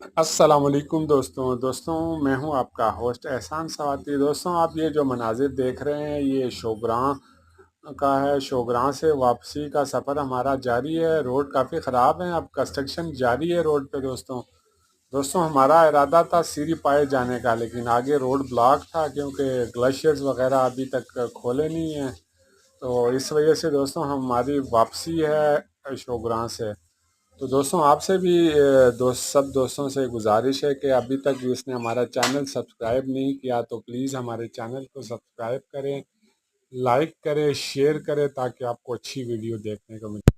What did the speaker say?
अस्सलामुअलैकुम दोस्तों मैं हूं आपका होस्ट एहसान सवाती। दोस्तों, आप ये जो मनाजिर देख रहे हैं ये शोग्रां का है। शोग्रां से वापसी का सफ़र हमारा जारी है। रोड काफ़ी ख़राब है, अब कंस्ट्रक्शन जारी है रोड पे। दोस्तों हमारा इरादा था सीरी पाए जाने का, लेकिन आगे रोड ब्लॉक था क्योंकि ग्लेशियर्स वगैरह अभी तक खोले नहीं हैं। तो इस वजह से दोस्तों हमारी वापसी है शोग्रां से। तो दोस्तों आपसे भी सब दोस्तों से गुजारिश है कि अभी तक जिसने हमारा चैनल सब्सक्राइब नहीं किया तो प्लीज़ हमारे चैनल को सब्सक्राइब करें, लाइक करें, शेयर करें, ताकि आपको अच्छी वीडियो देखने को मिले।